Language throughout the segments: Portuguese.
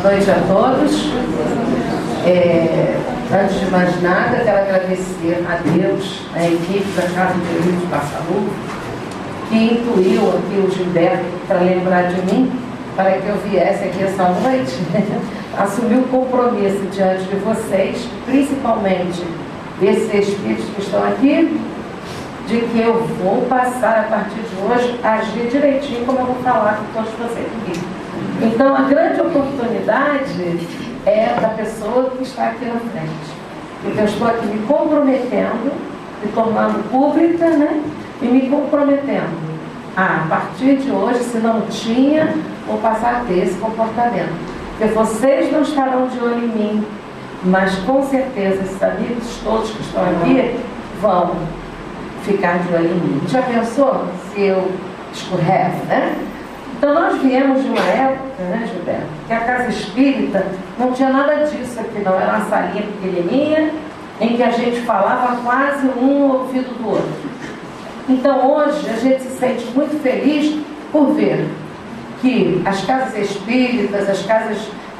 noite a todos. Antes de mais nada, quero agradecer a Deus, a equipe da Casa de Eurico de Passalu, que incluiu aqui o Gilberto para lembrar de mim, para que eu viesse aqui essa noite, assumir o compromisso diante de vocês, principalmente desses espíritos que estão aqui, de que eu vou passar a partir de hoje a agir direitinho como eu vou falar com todos vocês aqui. Então a grande oportunidade é da pessoa que está aqui na frente. Então eu estou aqui me comprometendo, me tornando pública, né? E me comprometendo a partir de hoje, se não tinha, vou passar a ter esse comportamento. Porque vocês não estarão de olho em mim, mas com certeza esses amigos todos que estão aqui vão ficar de olho em mim. Já pensou se eu escorrego, né? Então nós viemos de uma época, né, Gilberto, que a casa espírita não tinha nada disso aqui não, era uma salinha pequenininha, em que a gente falava quase um ouvido do outro. Então hoje a gente se sente muito feliz por ver que as casas espíritas, as casas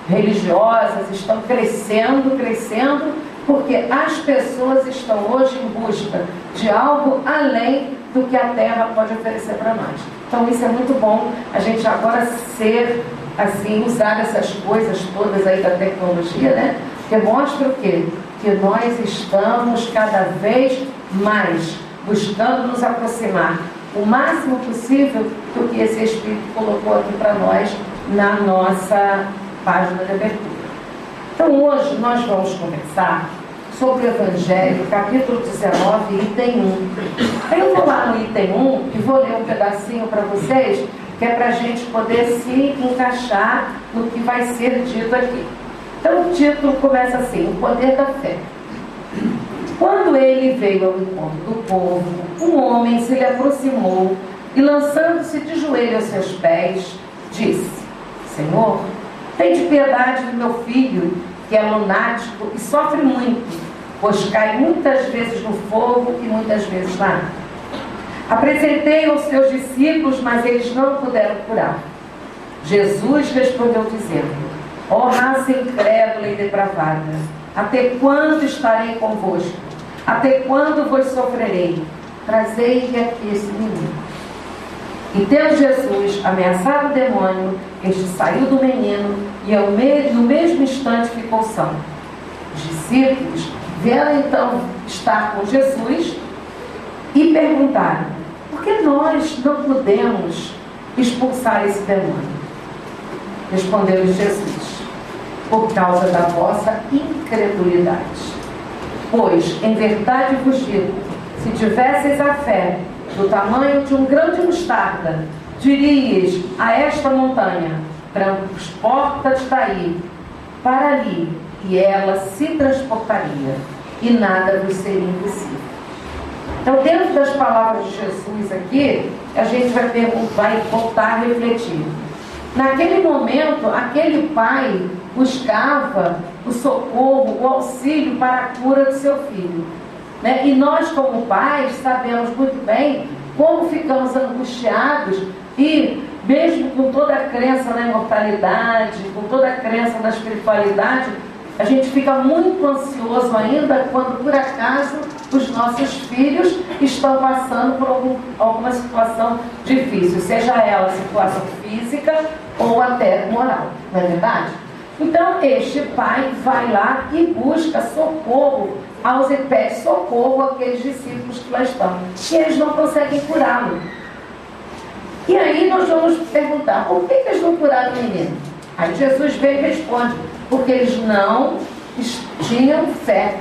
religiosas estão crescendo, porque as pessoas estão hoje em busca de algo além do que a Terra pode oferecer para nós. Então isso é muito bom, a gente agora ser, assim, usar essas coisas todas aí da tecnologia, né? Que mostra o quê? Que nós estamos cada vez mais buscando nos aproximar o máximo possível do que esse Espírito colocou aqui para nós na nossa página de abertura. Então hoje nós vamos conversar sobre o Evangelho, capítulo 19, item 1. Eu vou lá no item 1 e vou ler um pedacinho para vocês, que é para a gente poder se encaixar no que vai ser dito aqui. Então o título começa assim: o poder da fé. Quando ele veio ao encontro do povo, um homem se lhe aproximou e, lançando-se de joelho aos seus pés, disse: Senhor, tende piedade do meu filho, que é lunático e sofre muito, pois cai muitas vezes no fogo e muitas vezes na água. Apresentei aos seus discípulos, mas eles não puderam curar. Jesus respondeu dizendo: ó raça incrédula e depravada, até quando estarei convosco? Até quando vos sofrerei? Trazei-lhe aqui esse menino. E tendo Jesus ameaçado o demônio, este saiu do menino e no mesmo instante ficou são. Os discípulos vieram então estar com Jesus e perguntaram: por que nós não podemos expulsar esse demônio? Respondeu-lhes Jesus: por causa da vossa incredulidade. Pois, em verdade vos digo, se tivesseis a fé do tamanho de um grão de mostarda, diríeis a esta montanha: transporta-te daí para ali, e ela se transportaria, e nada vos seria impossível. Então, dentro das palavras de Jesus aqui, a gente vai voltar a refletir. Naquele momento, aquele pai buscava o socorro, o auxílio para a cura do seu filho, né? E nós, como pais, sabemos muito bem como ficamos angustiados e, mesmo com toda a crença na imortalidade, com toda a crença na espiritualidade, a gente fica muito ansioso ainda quando, por acaso, os nossos filhos estão passando por alguma situação difícil, seja ela situação física ou até moral, não é verdade? Então este pai vai lá e busca socorro e pede socorro àqueles discípulos que lá estão, e eles não conseguem curá-lo. E aí nós vamos perguntar: por que eles não curaram o menino? Aí Jesus vem e responde: porque eles não tinham fé.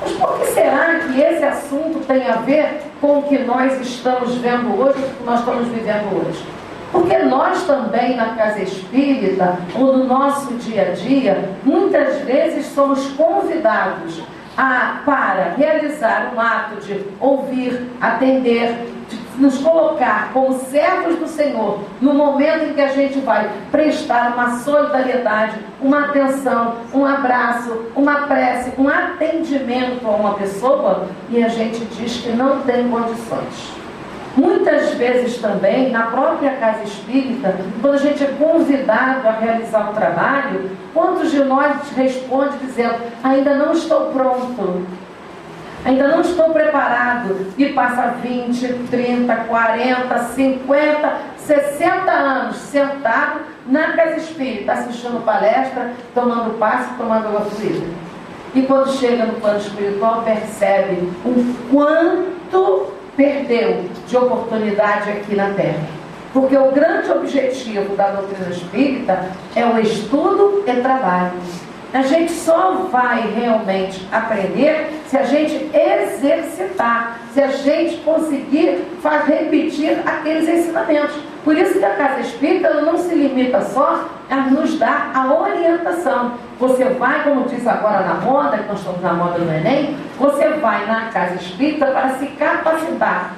Mas por que será que esse assunto tem a ver com o que nós estamos vendo hoje, o que nós estamos vivendo hoje? Porque nós também, na casa espírita, ou no nosso dia a dia, muitas vezes somos convidados para realizar um ato de ouvir, atender, de nos colocar como servos do Senhor, no momento em que a gente vai prestar uma solidariedade, uma atenção, um abraço, uma prece, um atendimento a uma pessoa, e a gente diz que não tem condições. Muitas vezes também, na própria casa espírita, quando a gente é convidado a realizar um trabalho, quantos de nós responde dizendo, ainda não estou pronto, ainda não estou preparado, e passa 20, 30, 40, 50, 60 anos sentado na casa espírita, assistindo palestra, tomando passe, tomando água fluida. E quando chega no plano espiritual, percebe o quanto perdeu de oportunidade aqui na Terra. Porque o grande objetivo da doutrina espírita é o estudo e trabalho. A gente só vai realmente aprender se a gente exercitar, se a gente conseguir repetir aqueles ensinamentos. Por isso que a casa espírita não se limita só a nos dar a orientação. Você vai, como diz agora na moda, que nós estamos na moda do Enem, você vai na casa espírita para se capacitar,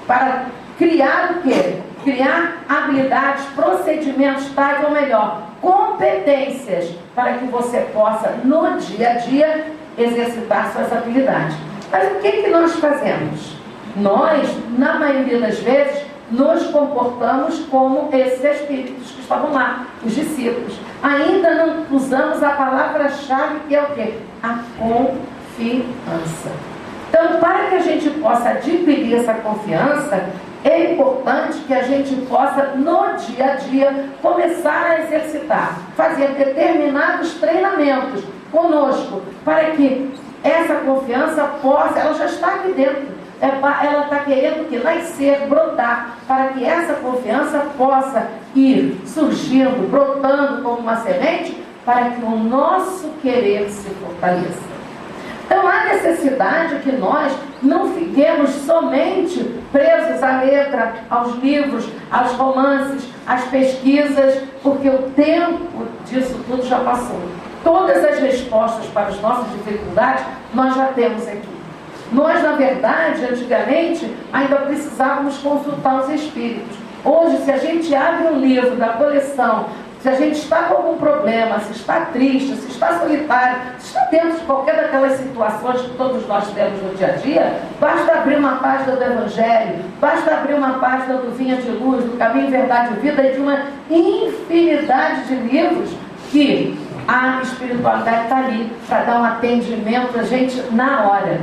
para criar o quê? Criar habilidades, procedimentos tais, ou melhor, competências, para que você possa, no dia a dia, exercitar suas habilidades. Mas o que nós fazemos? Nós, na maioria das vezes, nos comportamos como esses espíritos que estavam lá, os discípulos. Ainda não usamos a palavra-chave, que é o quê? A confiança. Então, para que a gente possa adquirir essa confiança, é importante que a gente possa, no dia a dia, começar a exercitar, fazer determinados treinamentos conosco, para que essa confiança possa, ela já está aqui dentro, ela está querendo que nascer, brotar, para que essa confiança possa ir surgindo, brotando como uma semente, para que o nosso querer se fortaleça. Então há necessidade que nós não fiquemos somente presos à letra, aos livros, aos romances, às pesquisas, porque o tempo disso tudo já passou. Todas as respostas para as nossas dificuldades nós já temos aqui. Nós, na verdade, antigamente, ainda precisávamos consultar os espíritos. Hoje, se a gente abre um livro da coleção, se a gente está com algum problema, se está triste, se está solitário, se está dentro de qualquer daquelas situações que todos nós temos no dia a dia, basta abrir uma página do Evangelho, basta abrir uma página do Vinha de Luz, do Caminho, Verdade e Vida, e de uma infinidade de livros que a espiritualidade está ali para dar um atendimento a gente na hora.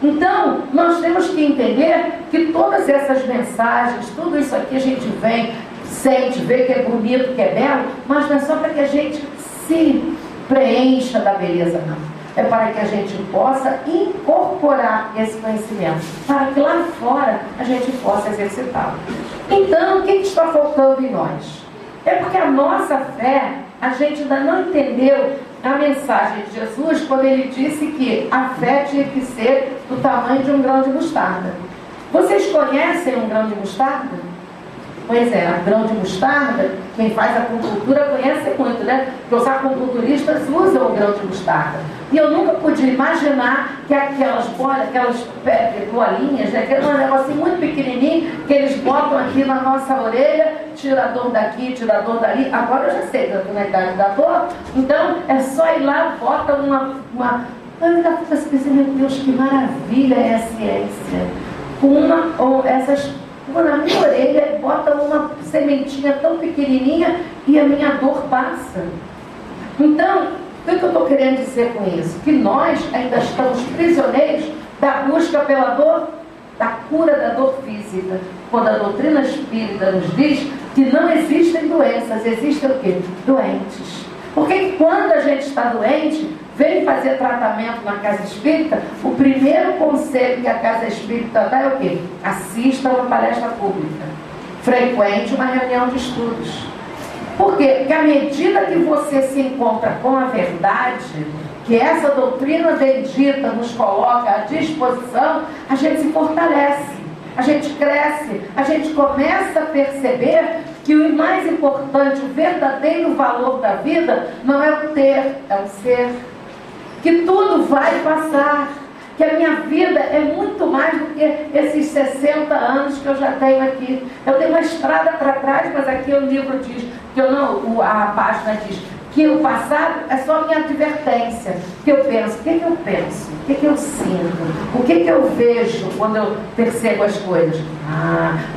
Então, nós temos que entender que todas essas mensagens, tudo isso aqui a gente vem, sente, vê que é bonito, que é belo, mas não é só para que a gente se preencha da beleza, não. É para que a gente possa incorporar esse conhecimento, para que lá fora a gente possa exercitá-lo. Então, o que está faltando em nós? É porque a nossa fé, a gente ainda não entendeu a mensagem de Jesus quando ele disse que a fé tinha que ser do tamanho de um grão de mostarda. Vocês conhecem um grão de mostarda? Pois é, a grão de mostarda, quem faz acupuntura conhece muito, né? Porque os acupunturistas usam o grão de mostarda. E eu nunca podia imaginar que aquelas bolinhas, né? Que é um negocinho muito pequenininho, que eles botam aqui na nossa orelha, tira a dor daqui, tira a dor dali. Agora eu já sei na idade da dor. Então, é só ir lá, bota uma... Eu ainda fico assim pensando, meu Deus, que maravilha é a ciência. Essas... Na minha orelha, bota uma sementinha tão pequenininha e a minha dor passa. Então, o que eu estou querendo dizer com isso? Que nós ainda estamos prisioneiros da busca pela dor, da cura da dor física. Quando a doutrina espírita nos diz que não existem doenças, existem o quê? Doentes. Porque quando a gente está doente, vem fazer tratamento na casa espírita, o primeiro conselho que a casa espírita dá é o quê? Assista a uma palestra pública, frequente uma reunião de estudos. Por quê? Porque à medida que você se encontra com a verdade, que essa doutrina bendita nos coloca à disposição, a gente se fortalece, a gente cresce, a gente começa a perceber que o mais importante, o verdadeiro valor da vida, não é o ter, é o ser. Que tudo vai passar, que a minha vida é muito mais do que esses 60 anos que eu já tenho aqui. Eu tenho uma estrada para trás, mas aqui o livro diz, a página diz, que o passado é só minha advertência. Que eu penso, o que eu penso? O que eu sinto? O que eu vejo quando eu percebo as coisas?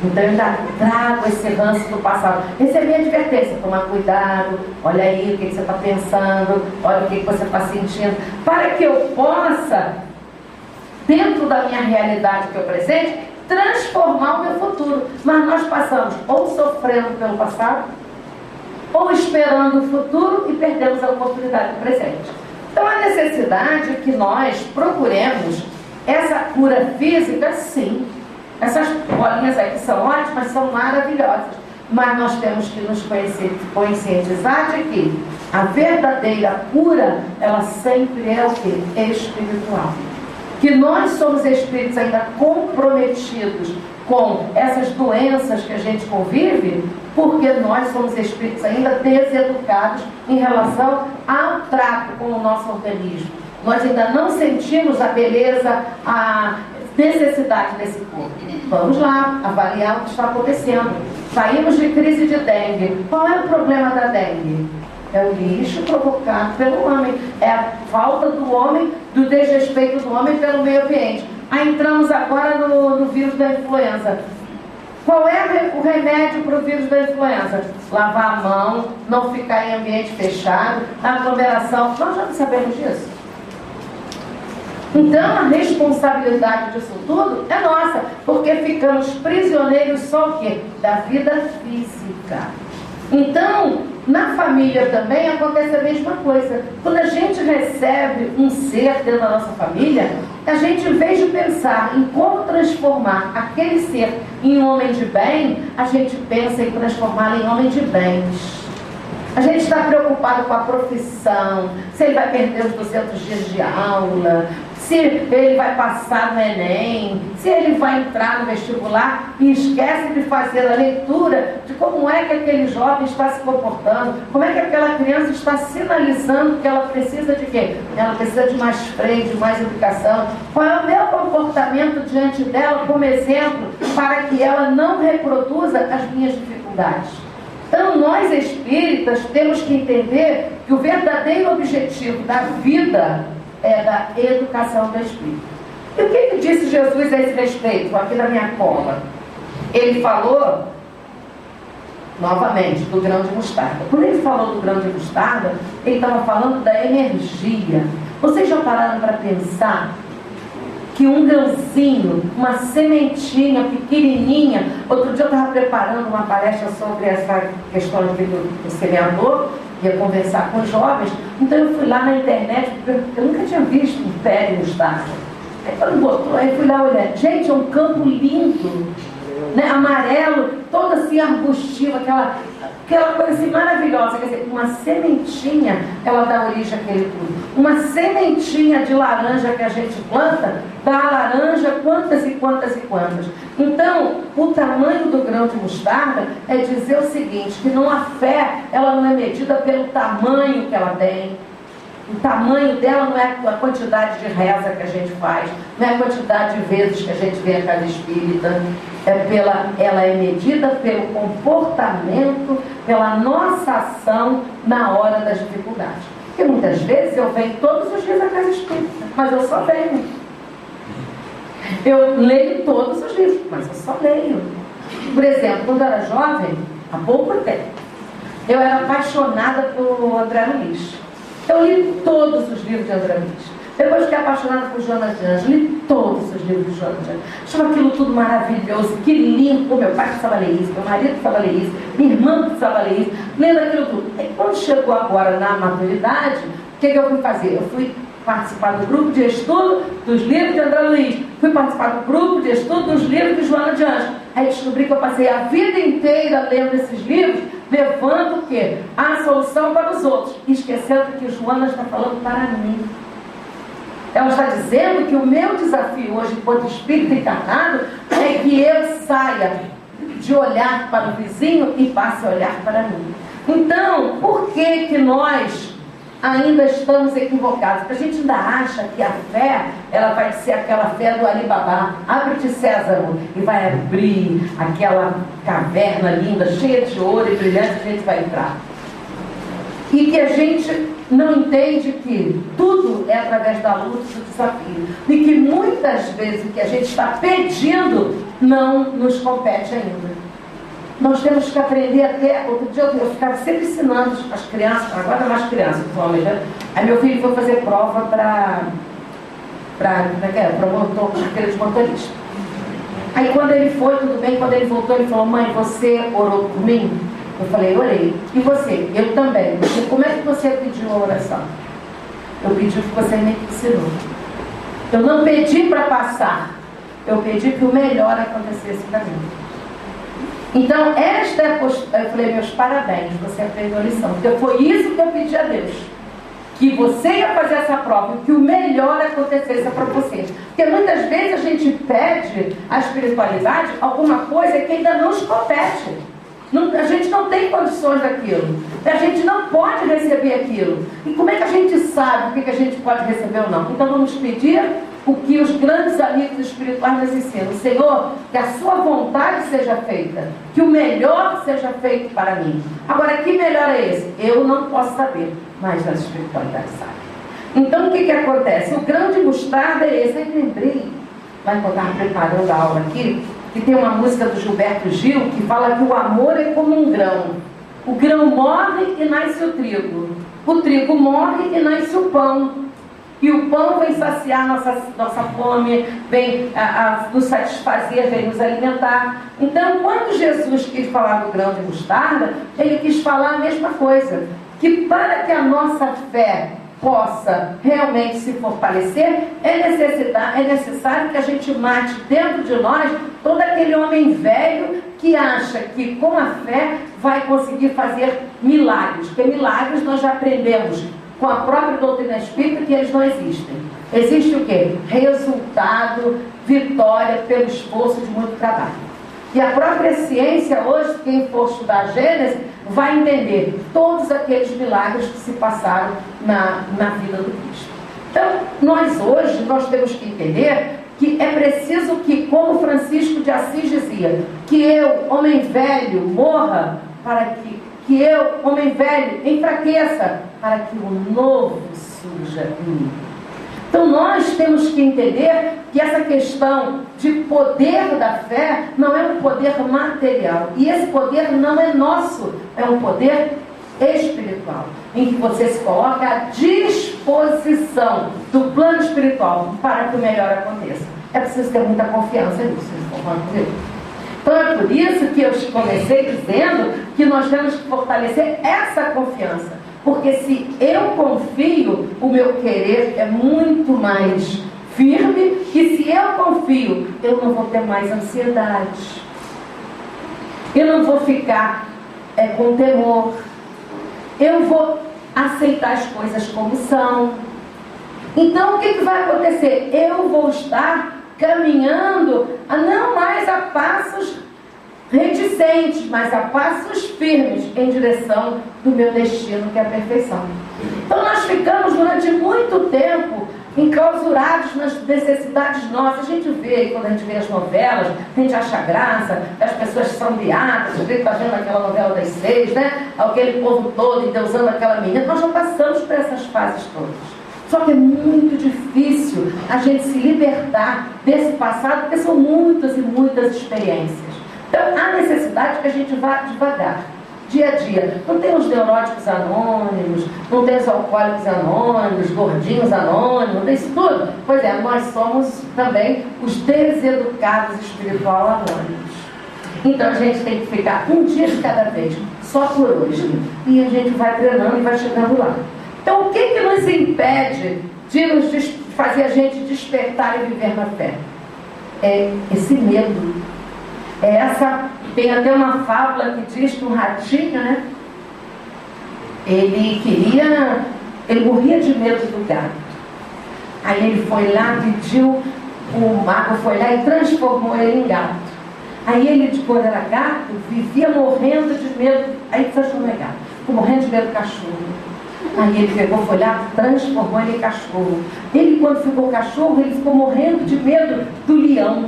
Então eu ainda trago esse ranço do passado. Essa é a minha advertência. Tomar cuidado, olha aí o que você está pensando, olha o que você está sentindo, para que eu possa, dentro da minha realidade que é o presente, transformar o meu futuro. Mas nós passamos ou sofrendo pelo passado, ou esperando o futuro e perdemos a oportunidade do presente. Então a necessidade é que nós procuremos essa cura física, sim. Essas bolinhas aí que são ótimas, são maravilhosas. Mas nós temos que nos conscientizar de que a verdadeira cura, ela sempre é o quê? Espiritual. Que nós somos espíritos ainda comprometidos com essas doenças que a gente convive, porque nós somos espíritos ainda deseducados em relação ao trato com o nosso organismo. Nós ainda não sentimos a beleza, a necessidade desse corpo. Vamos lá, avaliar o que está acontecendo. Saímos de crise de dengue. Qual é o problema da dengue? É o lixo provocado pelo homem. É a falta do homem, do desrespeito do homem pelo meio ambiente. Aí entramos agora no vírus da influenza. Qual é o remédio para o vírus da influenza? Lavar a mão, não ficar em ambiente fechado, aglomeração. Nós já não sabemos disso. Então a responsabilidade disso tudo é nossa, porque ficamos prisioneiros só o quê? Da vida física. Então, na família também acontece a mesma coisa. Quando a gente recebe um ser dentro da nossa família, a gente, em vez de pensar em como transformar aquele ser em um homem de bem, a gente pensa em transformá-lo em homem de bens. A gente está preocupado com a profissão, se ele vai perder os 200 dias de aula, se ele vai passar no Enem, se ele vai entrar no vestibular, e esquece de fazer a leitura de como é que aquele jovem está se comportando, como é que aquela criança está sinalizando que ela precisa de quê? Ela precisa de mais freio, de mais educação. Qual é o meu comportamento diante dela como exemplo para que ela não reproduza as minhas dificuldades? Então, nós espíritas temos que entender que o verdadeiro objetivo da vida é da educação do espírito. E o que disse Jesus a esse respeito, aqui na minha cola? Ele falou, novamente, do grão de mostarda. Quando ele falou do grão de mostarda, ele estava falando da energia. Vocês já pararam para pensar que um grãozinho, uma sementinha pequenininha, outro dia eu estava preparando uma palestra sobre essa questão do semeador, ia conversar com os jovens, então eu fui lá na internet, porque eu nunca tinha visto um pé de mostarda. Aí quando botou, aí fui lá olhar, gente, é um campo lindo, né? Amarelo, todo assim arbustivo, aquela coisa assim maravilhosa. Quer dizer, uma sementinha, ela dá origem àquele tudo. Uma sementinha de laranja que a gente planta, dá laranja quantas e quantas e quantas. Então, o tamanho do grão de mostarda é dizer o seguinte, que não a fé, ela não é medida pelo tamanho que ela tem. O tamanho dela não é a quantidade de reza que a gente faz, não é a quantidade de vezes que a gente vem a casa espírita, ela é medida pelo comportamento, pela nossa ação na hora das dificuldades. Porque muitas vezes eu venho todos os dias à casa espírita, mas eu só venho. Eu leio todos os livros, mas eu só leio. Por exemplo, quando eu era jovem, há pouco tempo, eu era apaixonada por André Luiz. Eu li todos os livros de André Luiz. Depois fiquei apaixonada por Joana de Anjos, li todos os livros de Joana de Anjos. Achava aquilo tudo maravilhoso, que lindo. Meu pai precisava ler isso, meu marido precisava ler isso, minha irmã precisava ler isso, lendo aquilo tudo. E quando chegou agora na maturidade, o que eu fui fazer? Eu fui participar do grupo de estudo dos livros de André Luiz, fui participar do grupo de estudo dos livros de Joana de Anjos. Aí descobri que eu passei a vida inteira lendo esses livros, levando o quê? A solução para os outros, esquecendo que Joana está falando para mim. Ela está dizendo que o meu desafio hoje, enquanto espírito encarnado, é que eu saia de olhar para o vizinho e passe a olhar para mim. Então, por que nós ainda estamos equivocados? Porque a gente ainda acha que a fé, ela vai ser aquela fé do Alibaba. Abre-te, César, e vai abrir aquela caverna linda, cheia de ouro e brilhante, a gente vai entrar. e que a gente não entende que tudo é através da luta e do desafio, e que muitas vezes o que a gente está pedindo não nos compete ainda. Nós temos que aprender até... Outro dia eu ficava sempre ensinando as crianças, agora mais crianças, homens, né? Aí meu filho foi fazer prova para de motorista. Aí quando ele foi, tudo bem, quando ele voltou, ele falou: mãe, você orou por mim? Eu falei: orei. E você? Eu também. E como é que você pediu a oração? Eu pedi o que você me ensinou. Eu não pedi para passar, eu pedi que o melhor acontecesse para mim. Então, esta é a postura. Eu falei: meus parabéns, você aprendeu a lição. Porque foi isso que eu pedi a Deus. Que você ia fazer essa prova e que o melhor acontecesse para você. Porque muitas vezes a gente pede a espiritualidade alguma coisa que ainda não nos compete. A gente não tem condições daquilo. A gente não pode receber aquilo. E como é que a gente sabe o que a gente pode receber ou não? Então vamos pedir o que os grandes amigos espirituais nos ensinam. Senhor, que a sua vontade seja feita. Que o melhor seja feito para mim. Agora, que melhor é esse? Eu não posso saber, mas a espiritualidade sabe. Então o que acontece? O grão de mostarda é esse. Aí lembrei, lá enquanto eu estava preparando a aula aqui, que tem uma música do Gilberto Gil que fala que o amor é como um grão. O grão morre e nasce o trigo morre e nasce o pão, e o pão vem saciar nossa fome, vem nos satisfazer, vem nos alimentar. Então, quando Jesus quis falar do grão de mostarda, ele quis falar a mesma coisa, que para que a nossa fé possa realmente se fortalecer, é necessário que a gente mate dentro de nós todo aquele homem velho que acha que com a fé vai conseguir fazer milagres. Porque milagres nós já aprendemos com a própria doutrina espírita que eles não existem. Existe o quê? Resultado, vitória pelo esforço de muito trabalho. E a própria ciência hoje, quem for estudar a Gênesis, vai entender todos aqueles milagres que se passaram na vida do Cristo. Então, nós temos que entender que é preciso que, como Francisco de Assis dizia, que eu, homem velho, morra para que eu, homem velho, enfraqueça, para que o novo surja em mim. Então nós temos que entender que essa questão de poder da fé não é um poder material. E esse poder não é nosso, é um poder espiritual, em que você se coloca à disposição do plano espiritual para que o melhor aconteça. É preciso ter muita confiança nisso, vocês estão falando comigo? Então é por isso que eu comecei dizendo que nós temos que fortalecer essa confiança. Porque se eu confio, o meu querer é muito mais firme. E se eu confio, eu não vou ter mais ansiedade. Eu não vou ficar com temor. Eu vou aceitar as coisas como são. Então o que vai acontecer? Eu vou estar caminhando não mais a passos reticentes, mas a passos firmes em direção do meu destino, que é a perfeição. Então nós ficamos durante muito tempo enclausurados nas necessidades nossas. A gente vê, quando a gente vê as novelas, a gente acha graça, as pessoas são beatas, a gente está vendo aquela novela das 6, né? Aquele povo todo endeusando aquela menina. Nós já passamos por essas fases todas. Só que é muito difícil a gente se libertar desse passado, porque são muitas e muitas experiências. Então, há necessidade que a gente vá devagar, dia a dia. Não tem os neuróticos anônimos, não tem os alcoólicos anônimos, gordinhos anônimos, não tem isso tudo. Pois é, nós somos também os deseducados espiritual anônimos. Então, a gente tem que ficar um dia de cada vez, só por hoje. E a gente vai treinando e vai chegando lá. Então, o que nos impede de fazer a gente despertar e viver na fé? É esse medo. Tem até uma fábula que diz que um ratinho, né? Ele morria de medo do gato. Aí ele foi lá, pediu, o mago foi lá e transformou ele em gato. Aí ele, quando era gato, vivia morrendo de medo, aí transformou em gato. Ficou morrendo de medo do cachorro. Aí ele pegou, foi lá, transformou ele em cachorro. Ele, quando ficou cachorro, ele ficou morrendo de medo do leão.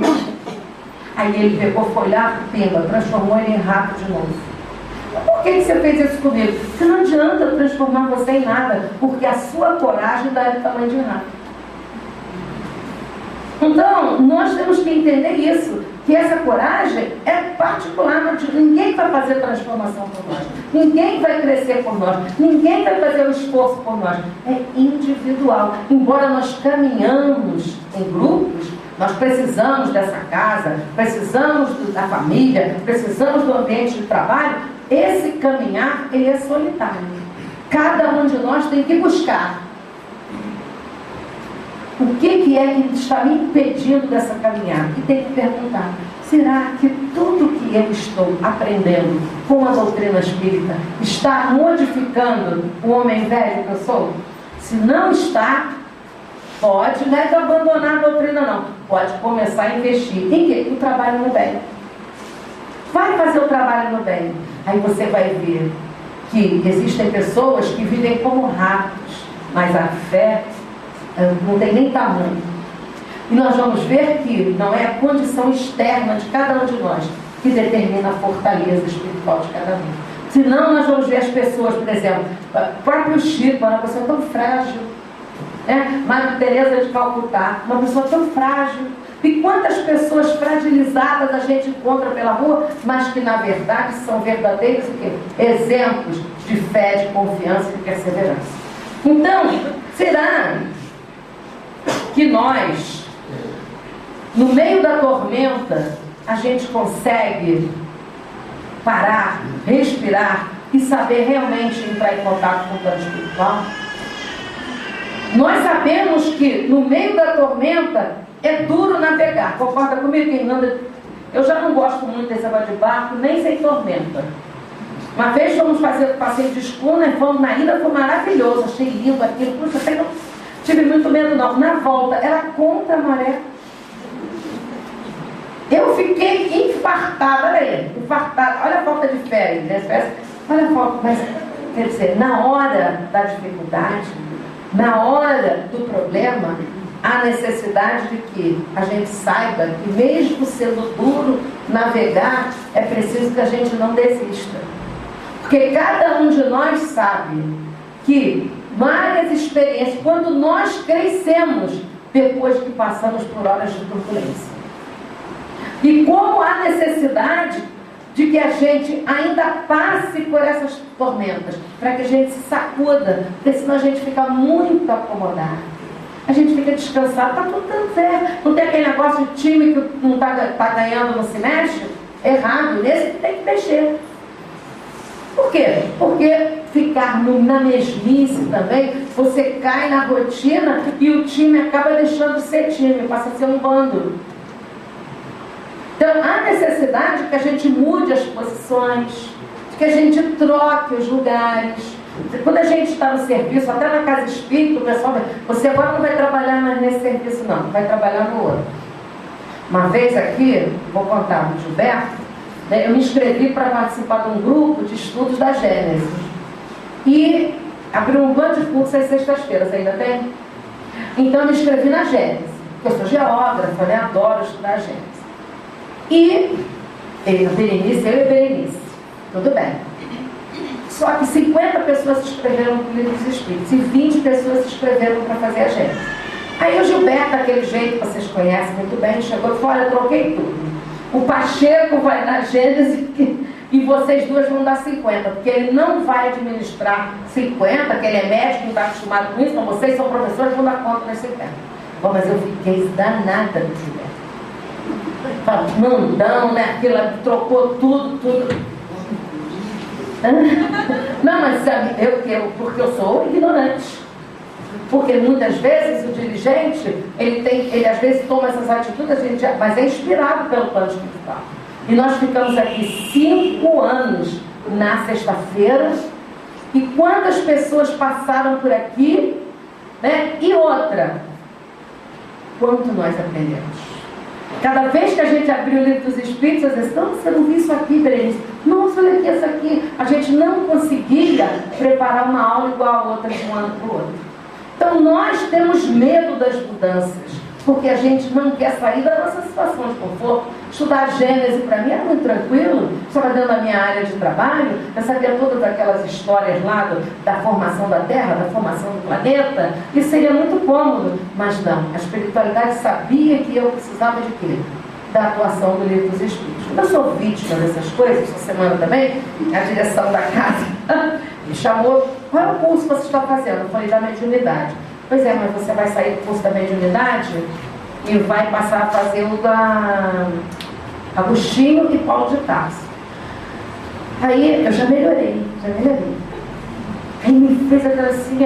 Aí ele pegou, foi lá, pimba, transformou ele em rato de novo. Por que você fez isso comigo? Porque não adianta eu transformar você em nada, porque a sua coragem dá o tamanho de nada. Então, nós temos que entender isso, que essa coragem é particular, ninguém vai fazer transformação por nós, ninguém vai crescer por nós, ninguém vai fazer um esforço por nós, é individual. Embora nós caminhamos em grupos, nós precisamos dessa casa, precisamos da família, precisamos do ambiente de trabalho, esse caminhar, ele é solitário. Cada um de nós tem que buscar o que é que está me impedindo dessa caminhada? E tem que perguntar, será que tudo que eu estou aprendendo com a doutrina espírita está modificando o homem velho que eu sou? Se não está, pode, não é que abandonar a doutrina não, pode começar a investir. Em quê? O trabalho no bem. Vai fazer o trabalho no bem. Aí você vai ver que existem pessoas que vivem como ratos, mas a fé não tem nem tamanho. E nós vamos ver que não é a condição externa de cada um de nós que determina a fortaleza espiritual de cada um. Senão nós vamos ver as pessoas, por exemplo, o próprio Chico, uma pessoa tão frágil, né? Madre Teresa de Calcutá, uma pessoa tão frágil. E quantas pessoas fragilizadas a gente encontra pela rua, mas que na verdade são verdadeiros exemplos de fé, de confiança e de perseverança. Então, será que nós, no meio da tormenta, a gente consegue parar, respirar e saber realmente entrar em contato com o plano espiritual? Nós sabemos que no meio da tormenta é duro navegar. Concorda comigo, quem anda? Eu já não gosto muito desse negócio de barco, nem sem tormenta. Uma vez fomos fazer passeio de escuna e fomos na ilha, foi maravilhoso, achei lindo aquilo, puxa, até não tive muito medo não. Na volta, era contra a maré. Eu fiquei infartada, olha aí, infartada, olha a falta de fé aí, né? Olha a falta, mas quer dizer, na hora da dificuldade, na hora do problema, há necessidade de que a gente saiba que mesmo sendo duro navegar, é preciso que a gente não desista. Porque cada um de nós sabe que várias experiências, quando nós crescemos depois que passamos por horas de turbulência. E como há necessidade de que a gente ainda passe por essas tormentas, para que a gente se sacuda, porque senão a gente fica muito acomodado. A gente fica descansado, está tudo dando certo. Não tem aquele negócio de time que não está ganhando, não se mexe? Errado, nesse que tem que mexer. Por quê? Porque ficar na mesmice também, você cai na rotina e o time acaba deixando de ser time, passa a ser um bando. Então há necessidade que a gente mude as posições, que a gente troque os lugares. Quando a gente está no serviço, até na casa espírita, o pessoal vai, você agora não vai trabalhar mais nesse serviço não, vai trabalhar no outro. Uma vez aqui, vou contar do Gilberto, eu me inscrevi para participar de um grupo de estudos da Gênesis. E abriu um bando de cursos às sextas-feiras, ainda tem? Então eu me inscrevi na Gênesis, porque eu sou geógrafa, né? Adoro estudar a Gênesis. E eu e Berenice, tudo bem. Só que 50 pessoas se inscreveram no Livro dos Espíritos e 20 pessoas se inscreveram para fazer a Gênesis. Aí o Gilberto, daquele jeito que vocês conhecem muito bem, chegou e falou, olha, eu troquei tudo. O Pacheco vai na Gênesis e vocês duas vão dar 50, porque ele não vai administrar 50, que ele é médico, não está acostumado com isso, então vocês são professores, vão dar conta das 50. Bom, mas eu fiquei danada do Gilberto. Mandão, né? Aquilo trocou tudo. Não, mas sabe, porque eu sou ignorante. Porque muitas vezes o dirigente, ele às vezes toma essas atitudes, mas é inspirado pelo plano espiritual. E nós ficamos aqui 5 anos na sexta-feira, e quantas pessoas passaram por aqui, né? E outra, quanto nós aprendemos. Cada vez que a gente abriu o Livro dos Espíritos, às vezes, não, você não viu isso aqui, Berenice? Nossa, olha aqui, isso aqui. A gente não conseguia preparar uma aula igual a outra de um ano para o outro. Então nós temos medo das mudanças. porque a gente não quer sair da nossa situação de conforto. Estudar Gênesis para mim era muito tranquilo, estava dentro da minha área de trabalho, eu sabia todas aquelas histórias lá da formação da Terra, da formação do planeta, isso seria muito cômodo, mas não, a espiritualidade sabia que eu precisava de quê? Da atuação do Livro dos Espíritos. Quando eu sou vítima dessas coisas, essa semana também, a direção da casa me chamou, qual é o curso que você está fazendo? Eu falei, da mediunidade. Pois é, mas você vai sair do curso da mediunidade e vai passar a fazer o da Agostinho e Paulo de Tarso. Aí eu já melhorei. Aí me fez aquela assim,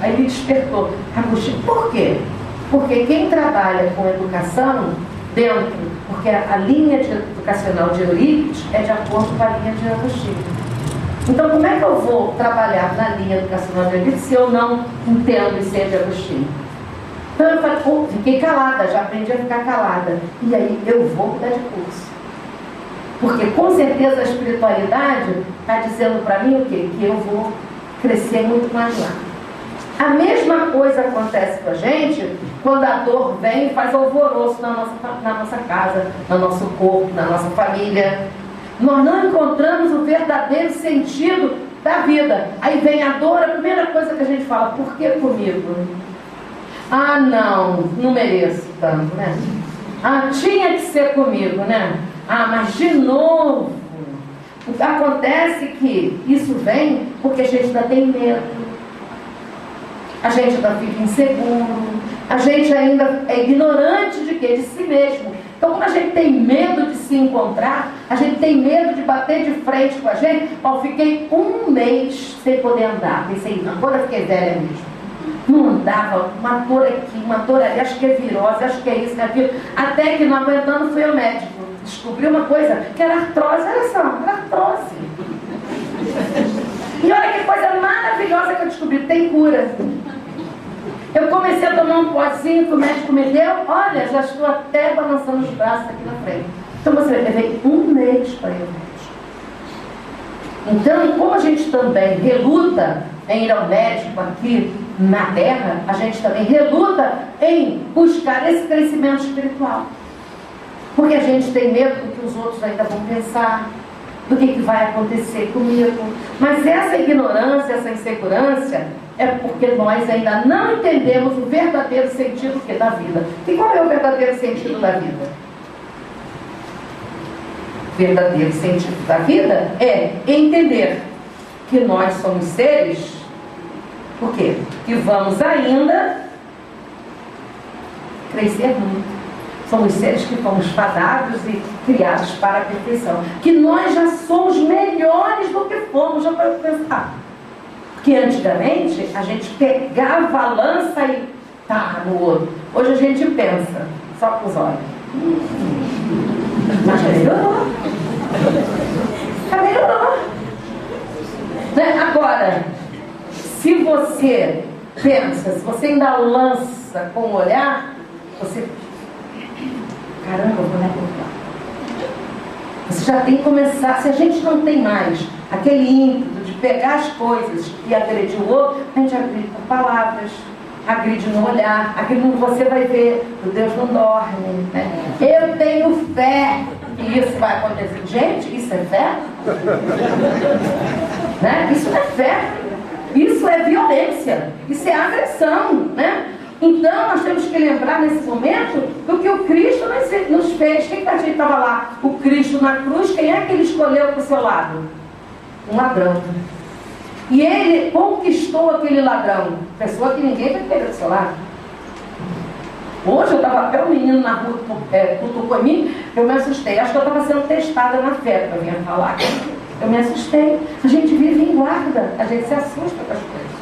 aí me despertou. Agostinho, por quê? Porque quem trabalha com educação porque a linha educacional de Eurípides é de acordo com a linha de Agostinho. Então, como é que eu vou trabalhar na linha educacional de Eurípides se eu não entendo e sei de Agostinho? Então eu falei, fiquei calada, já aprendi a ficar calada. E aí eu vou mudar de curso. Porque com certeza a espiritualidade está dizendo para mim o quê? Que eu vou crescer muito mais lá. A mesma coisa acontece com a gente quando a dor vem e faz alvoroço na nossa casa, no nosso corpo, na nossa família. Nós não encontramos o verdadeiro sentido da vida. Aí vem a dor, a primeira coisa que a gente fala, por que comigo? Ah, não mereço tanto, né? Ah, tinha que ser comigo, né? Ah, mas de novo. Acontece que isso vem porque a gente ainda tem medo. A gente ainda fica inseguro. A gente ainda é ignorante de quê? De si mesmo. Então, como a gente tem medo de se encontrar, a gente tem medo de bater de frente com a gente. Eu fiquei um mês sem poder andar. Pensei, não, quando eu fiquei velha mesmo. Não andava, uma dor aqui, uma dor ali, acho que é virose, acho que é isso, que é aquilo. Até que, não aguentando, fui ao médico. Descobri uma coisa, que era artrose, olha só, era artrose. E olha que coisa maravilhosa que eu descobri, tem cura. Eu comecei a tomar um pozinho que o médico me deu, olha, já estou até balançando os braços aqui na frente. Então você vai ter um mês para ir ao médico. Então, como a gente também reluta em ir ao médico aqui na Terra, a gente também reluta em buscar esse crescimento espiritual. Porque a gente tem medo do que os outros ainda vão pensar, do que vai acontecer comigo. Mas essa ignorância, essa insegurança, é porque nós ainda não entendemos o verdadeiro sentido da vida. E qual é o verdadeiro sentido da vida? O verdadeiro sentido da vida é entender que nós somos seres, por quê? Que vamos ainda crescer muito. Somos seres que fomos fadados e criados para a perfeição. Que nós já somos melhores do que fomos, já para pensar. Porque antigamente a gente pegava a lança e tá no outro. Hoje a gente pensa, só com os olhos. Mas melhorou. Já melhorou. Né? Agora, se você pensa, se você ainda lança com o olhar, você... Caramba, eu vou levantar. Você já tem que começar. Se a gente não tem mais aquele ímpeto de pegar as coisas e agredir o outro, a gente agride por palavras, agride no olhar, agride no você vai ver, o Deus não dorme, né? Eu tenho fé que isso vai acontecer. Gente, isso é fé? Né? Isso não é fé. Isso é violência. Isso é agressão, né? Então, nós temos que lembrar nesse momento do que o Cristo nos fez. Quem que a gente estava lá? O Cristo na cruz, quem é que ele escolheu para o seu lado? Um ladrão. E ele conquistou aquele ladrão. Pessoa que ninguém vai querer do seu lado. Hoje eu estava até um menino na rua, cutucou em mim, eu me assustei. Acho que eu estava sendo testada na fé para vir falar. Eu me assustei. A gente vive em guarda, a gente se assusta com as coisas.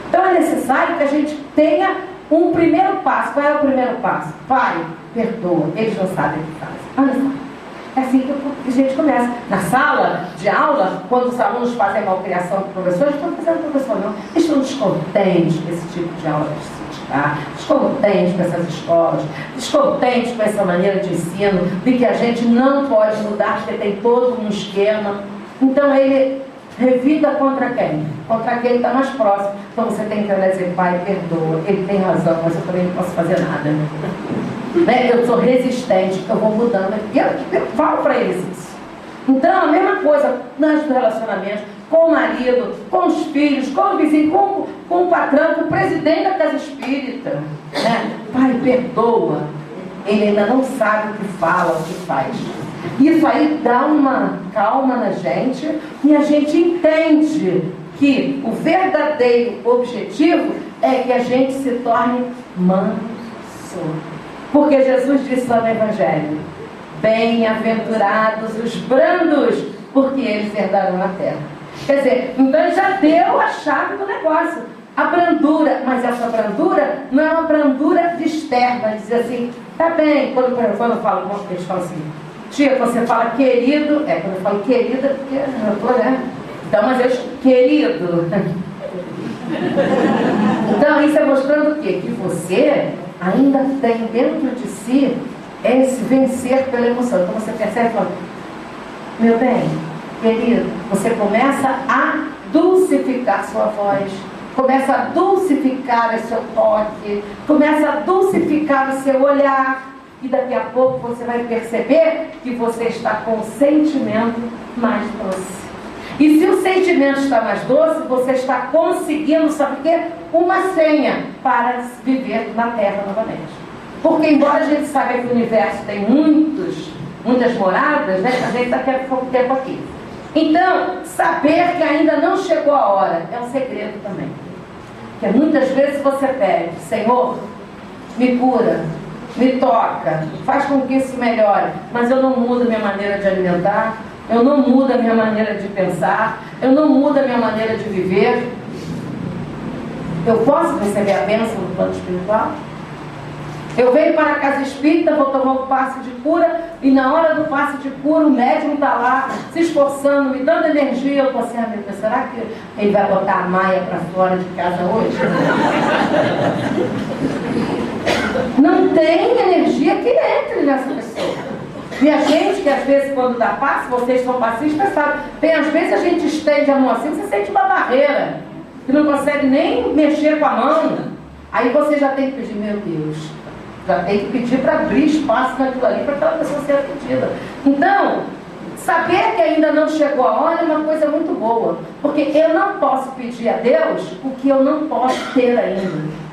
Então é necessário que a gente tenha um primeiro passo. Qual é o primeiro passo? Pai, perdoa, eles não sabem o que fazem. Olha só, é assim que a gente começa. Na sala de aula, quando os alunos fazem a malcriação com o professor, eles estão fazendo com o professor não. Eles estão descontentes com esse tipo de aula descontentes com essas escolas, descontentes com essa maneira de ensino, de que a gente não pode mudar, porque tem todo um esquema. Então ele revida contra quem? Contra aquele que está mais próximo. Então você tem que olhar e dizer, Pai, perdoa, ele tem razão, mas eu também não posso fazer nada. Né? Eu sou resistente, eu vou mudando. Eu falo para eles isso. Então, a mesma coisa nos relacionamentos, com o marido, com os filhos, com o vizinho, com o patrão, com o presidente da casa espírita. Né? Pai, perdoa. Ele ainda não sabe o que fala, o que faz. Isso aí dá uma calma na gente e a gente entende que o verdadeiro objetivo é que a gente se torne manso. Porque Jesus disse lá no Evangelho, bem-aventurados os brandos, porque eles herdarão a terra. Quer dizer, então ele já deu a chave do negócio, a brandura, mas essa brandura não é uma brandura de externa, dizer assim, tá bem, quando eu falo, eles falam assim, tia, você fala querido, quando eu falo querida, porque eu tô, né? Então, mas eu, querido. Então, isso é mostrando o quê? Que você ainda tem dentro de si esse vencer pela emoção. Então você percebe e fala, meu bem, querido, você começa a dulcificar sua voz, começa a dulcificar o seu toque, começa a dulcificar o seu olhar, e daqui a pouco você vai perceber que você está com o sentimento mais doce. E se o sentimento está mais doce, você está conseguindo, sabe o quê? Uma senha para viver na Terra novamente. Porque embora a gente saiba que o universo tem muitas moradas, né? A gente está querendo pouco tempo aqui. Então, saber que ainda não chegou a hora é um segredo também. Porque muitas vezes você pede, Senhor, me cura, me toca, faz com que isso melhore, mas eu não mudo minha maneira de alimentar, eu não mudo a minha maneira de pensar, eu não mudo a minha maneira de viver. Eu posso receber a bênção do plano espiritual? Eu venho para a casa espírita, vou tomar um passe de cura, e na hora do passe de cura, o médium está lá, se esforçando, me dando energia. Eu estou assim, amigo, será que ele vai botar a Maia para fora de casa hoje? Não tem energia que entre nessa pessoa. E a gente, que às vezes quando dá passe, vocês são passistas, sabe? Tem às vezes a gente estende a mão assim, você sente uma barreira, que não consegue nem mexer com a mão. Aí você já tem que pedir, meu Deus, já tem que pedir para abrir espaço naquilo ali, para aquela pessoa ser atendida. Então, saber que ainda não chegou a hora é uma coisa muito boa, porque eu não posso pedir a Deus o que eu não posso ter ainda.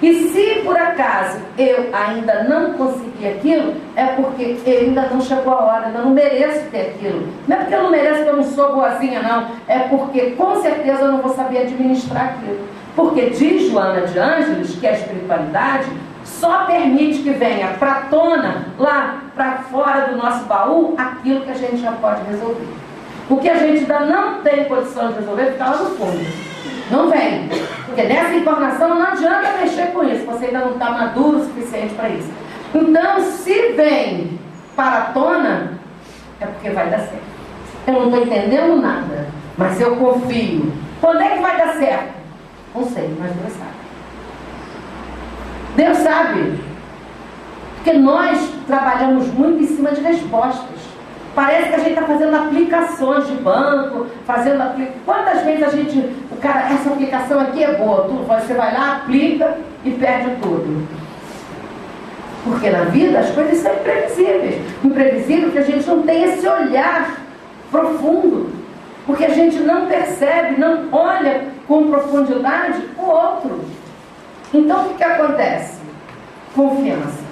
E se por acaso eu ainda não consegui aquilo, é porque ainda não chegou a hora, ainda não mereço ter aquilo. Não é porque eu não mereço, que eu não sou boazinha, não. É porque com certeza eu não vou saber administrar aquilo. Porque diz Joana de Ângeles que a espiritualidade só permite que venha para a tona, lá para fora do nosso baú, aquilo que a gente já pode resolver. O que a gente ainda não tem condição de resolver fica lá no fundo. Não vem. Porque nessa encarnação não adianta mexer com isso. Você ainda não está maduro o suficiente para isso. Então, se vem para a tona, é porque vai dar certo. Eu não estou entendendo nada, mas eu confio. Quando é que vai dar certo? Não sei, mas Deus sabe. Deus sabe. Porque nós trabalhamos muito em cima de respostas. Parece que a gente está fazendo aplicações de banco, Quantas vezes o cara, essa aplicação aqui é boa, você vai lá, aplica e perde tudo. Porque na vida as coisas são imprevisíveis. Imprevisível porque a gente não tem esse olhar profundo. Porque a gente não percebe, não olha com profundidade o outro. Então o que acontece? Confiança.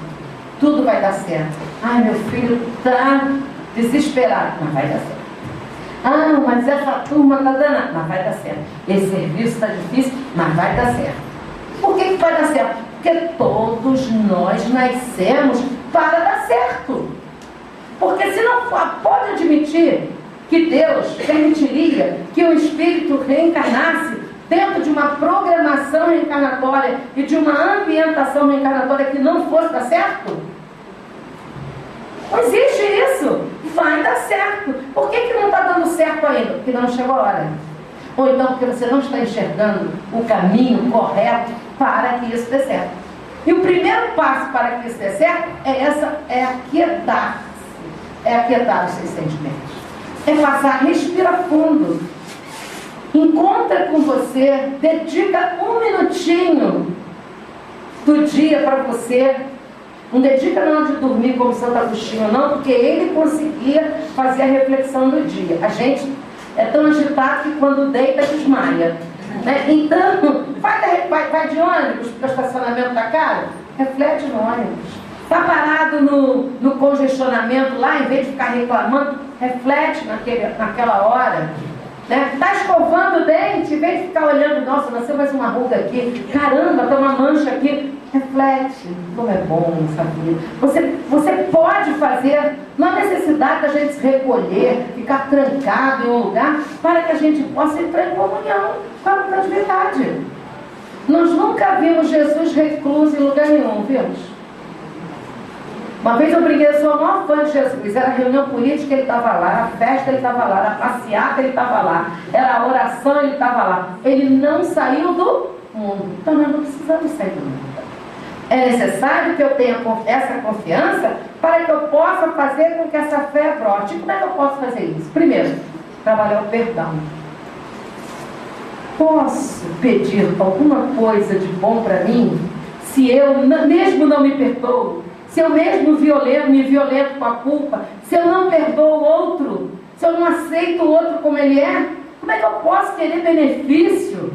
Tudo vai dar certo. Ai, meu filho está desesperado, mas vai dar certo. Ah, mas essa turma está danada, mas vai dar certo. Esse serviço está difícil, mas vai dar certo. Por que vai dar certo? Porque todos nós nascemos para dar certo. Porque se não for, pode admitir que Deus permitiria que o espírito reencarnasse dentro de uma programação reencarnatória e de uma ambientação reencarnatória que não fosse dar certo? Não existe isso. Vai dar certo. Por que não está dando certo ainda? Porque não chegou a hora. Ou então porque você não está enxergando o caminho correto para que isso dê certo. E o primeiro passo para que isso dê certo é aquietar-se. É aquietar os seus sentimentos. É passar, respira fundo. Encontra com você, dedica um minutinho do dia para você. Não dedica na hora de dormir como Santo Agostinho, não, porque ele conseguia fazer a reflexão do dia. A gente é tão agitado que quando deita desmaia, né? Então, vai de ônibus, porque o estacionamento está caro, reflete no ônibus. Está parado no congestionamento lá, em vez de ficar reclamando, reflete naquela hora. Está escovando o dente, em vez de ficar olhando, nossa, nasceu mais uma ruga aqui, caramba, tem uma mancha aqui. Reflete, como é bom essa vida. Você pode fazer, não há necessidade da gente se recolher, ficar trancado em um lugar, para que a gente possa entrar em comunhão com a verdade. Nós nunca vimos Jesus recluso em lugar nenhum, vimos? Uma vez eu brinquei, eu sou a maior fã de Jesus. Era reunião política, ele estava lá. Era festa, ele estava lá. Era passeata, ele estava lá. Era oração, ele estava lá. Ele não saiu do mundo. Então nós não precisamos sair do mundo. É necessário que eu tenha essa confiança para que eu possa fazer com que essa fé brote. E como é que eu posso fazer isso? Primeiro, trabalhar o perdão. Posso pedir alguma coisa de bom para mim se eu mesmo não me perdoo? Se eu mesmo me violento com a culpa, se eu não perdoo o outro, se eu não aceito o outro como ele é, como é que eu posso querer benefício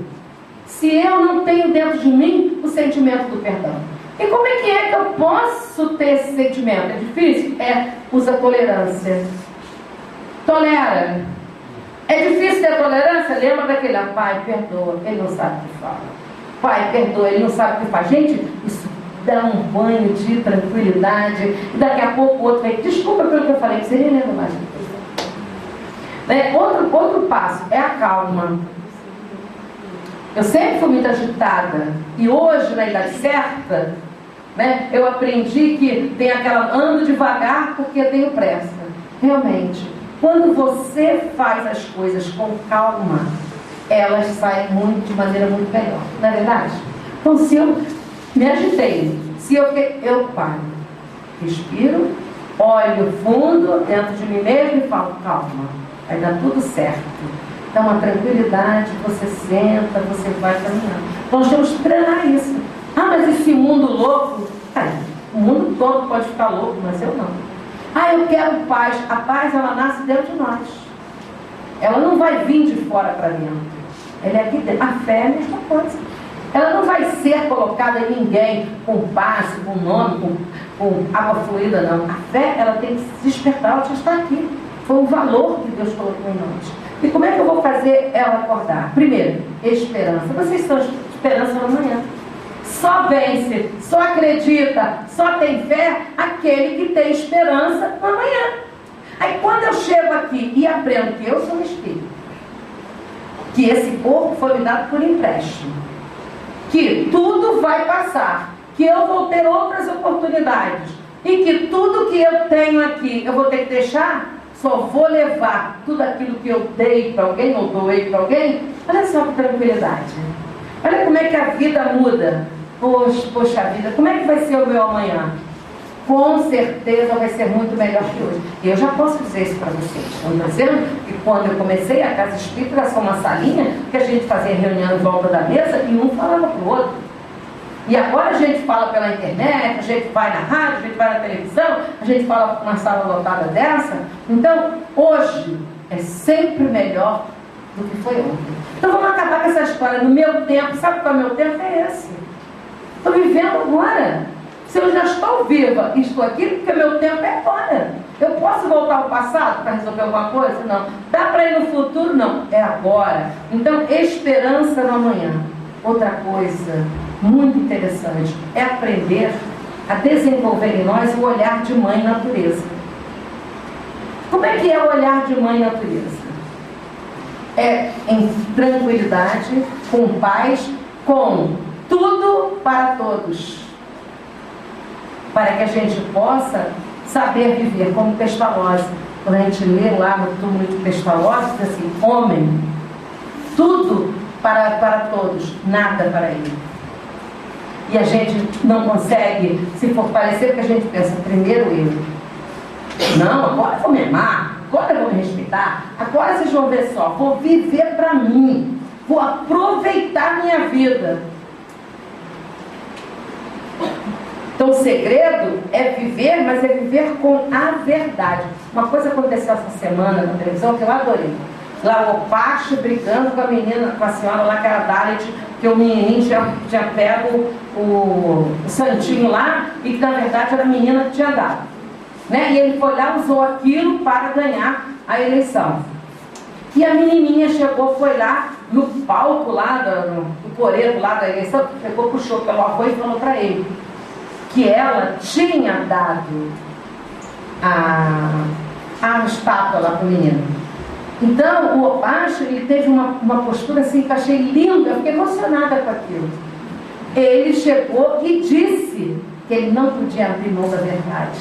se eu não tenho dentro de mim o sentimento do perdão? E como é que eu posso ter esse sentimento? É difícil? Usa tolerância. Tolera. É difícil ter tolerância? Lembra daquele, pai, perdoa, ele não sabe o que fala. Pai, perdoa, ele não sabe o que faz. Gente, isso dá um banho de tranquilidade, e daqui a pouco o outro vem, desculpa pelo que eu falei, você nem lembra mais. Né? Outro passo é a calma. Eu sempre fui muito agitada, e hoje, na idade certa, né, eu aprendi que tem aquela, ando devagar porque tenho pressa. Realmente, quando você faz as coisas com calma, elas saem de maneira muito melhor, não é verdade? Então, se eu me agitei, se eu paro, respiro, olho fundo dentro de mim mesmo e falo, calma, vai dar tudo certo. Dá uma tranquilidade, você senta, você vai caminhando. Nós temos que treinar isso. Mas esse mundo louco, o mundo todo pode ficar louco, mas eu não. Eu quero paz. A paz, ela nasce dentro de nós. Ela não vai vir de fora para dentro. Ela é aqui dentro. A fé é a mesma coisa. Ela não vai ser colocada em ninguém com passe, com nome, com água fluida, não. A fé, ela tem que se despertar, ela já está aqui. Foi um valor que Deus colocou em nós. E como é que eu vou fazer ela acordar? Primeiro, esperança. Vocês estão de esperança no amanhã. Só vence, só acredita, só tem fé aquele que tem esperança no amanhã. Aí quando eu chego aqui e aprendo que eu sou um espírito, que esse corpo foi me dado por empréstimo, que tudo vai passar, que eu vou ter outras oportunidades e que tudo que eu tenho aqui eu vou ter que deixar, só vou levar tudo aquilo que eu dei para alguém ou doei para alguém. Olha só que tranquilidade. Olha como é que a vida muda. Poxa vida, como é que vai ser o meu amanhã? Com certeza vai ser muito melhor que hoje. E eu já posso dizer isso para vocês. Estou dizendo que quando eu comecei a Casa Espírita, era só uma salinha que a gente fazia reunião em volta da mesa e um falava para o outro. E agora a gente fala pela internet, a gente vai na rádio, a gente vai na televisão, a gente fala numa sala lotada dessa. Então, hoje é sempre melhor do que foi ontem. Então vamos acabar com essa história. No meu tempo, sabe qual é o meu tempo? É esse. Estou vivendo agora. Se eu já estou viva e estou aqui, porque meu tempo é agora. Eu posso voltar ao passado para resolver alguma coisa? Não. Dá para ir no futuro? Não. É agora. Então, esperança no amanhã. Outra coisa muito interessante é aprender a desenvolver em nós o olhar de mãe natureza. Como é que é o olhar de mãe natureza? É em tranquilidade, com paz, com tudo para todos. Para que a gente possa saber viver como Pestalozzi. Quando a gente lê lá no túmulo de Pestalozzi, diz assim, homem, tudo para todos, nada para ele. E a gente não consegue se fortalecer porque a gente pensa, primeiro eu. Não, agora eu vou me amar. agora eu vou me respeitar, agora vocês vão ver só, vou viver para mim, vou aproveitar a minha vida. Então o segredo é viver, mas é viver com a verdade. Uma coisa aconteceu essa semana na televisão que eu adorei. Lá o Pacho brigando com a menina, com a senhora lá que era Dalit, que o menininho tinha pego o santinho lá e que na verdade era a menina que tinha dado, né? E ele foi lá, usou aquilo para ganhar a eleição. E a menininha chegou, foi lá no palco lá, do coreto lá da eleição, pegou, puxou pelo avô e falou para ele que ela tinha dado a estátua lá para o menino. Então, o Opacho, ele teve uma postura assim que eu achei linda, eu fiquei emocionada com aquilo. Ele chegou e disse que ele não podia abrir mão da verdade.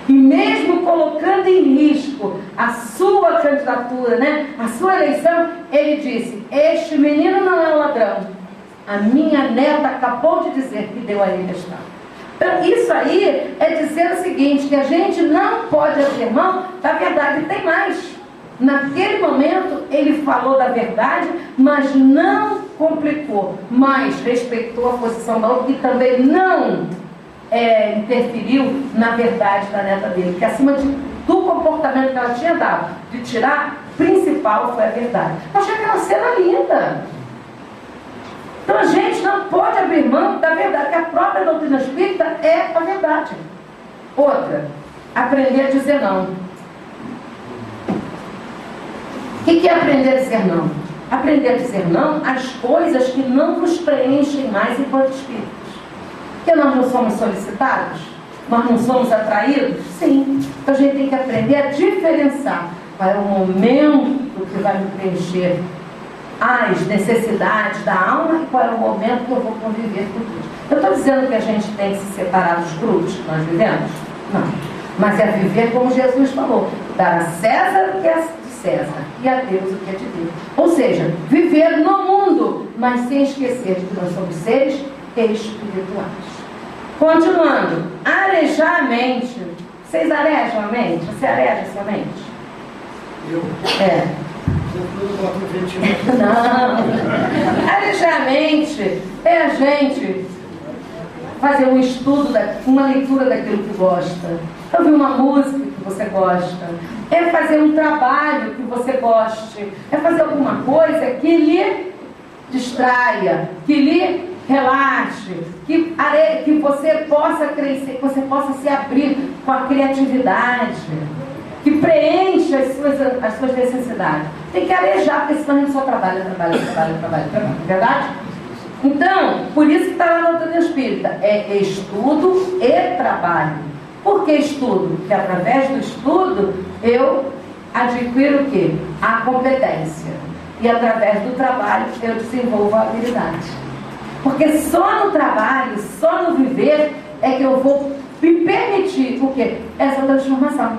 E mesmo colocando em risco a sua candidatura, né, a sua eleição, ele disse, este menino não é um ladrão. A minha neta acabou de dizer que deu a ele a estátua. Então, isso aí é dizer o seguinte, que a gente não pode abrir mão da verdade. E tem mais. Naquele momento, ele falou da verdade, mas não complicou, mas respeitou a posição da outra e também não interferiu na verdade da neta dele, que acima do comportamento que ela tinha dado, de tirar, principal foi a verdade. Eu achei aquela cena linda. Então a gente não pode abrir mão da verdade, que a própria doutrina espírita é a verdade. Outra, aprender a dizer não. O que é aprender a dizer não? Aprender a dizer não às coisas que não nos preenchem mais enquanto espíritos. Porque nós não somos solicitados? Nós não somos atraídos? Sim. Então a gente tem que aprender a diferenciar qual é o momento que vai me preencher as necessidades da alma e qual é o momento que eu vou conviver com Deus. Eu estou dizendo que a gente tem que se separar dos grupos que nós vivemos? Não. Mas é viver como Jesus falou. Dar a César o que é de César e a Deus o que é de Deus. Ou seja, viver no mundo, mas sem esquecer de que nós somos seres espirituais. Continuando, arejar a mente. Vocês arejam a mente? Você areja a sua mente? Eu? É. Não. Arejar a mente é a gente fazer um estudo, uma leitura daquilo que gosta, ouvir uma música que você gosta, é fazer um trabalho que você goste, é fazer alguma coisa que lhe distraia, que lhe relaxe, que você possa crescer, que você possa se abrir com a criatividade, que preencha as suas necessidades. Tem que arejar, porque senão a gente só trabalha, verdade? Então, por isso que está lá na doutrina espírita, é estudo e trabalho. Por que estudo? Porque através do estudo eu adquiro o quê? A competência. E através do trabalho eu desenvolvo a habilidade. Porque só no trabalho, só no viver, é que eu vou me permitir o quê? Essa transformação.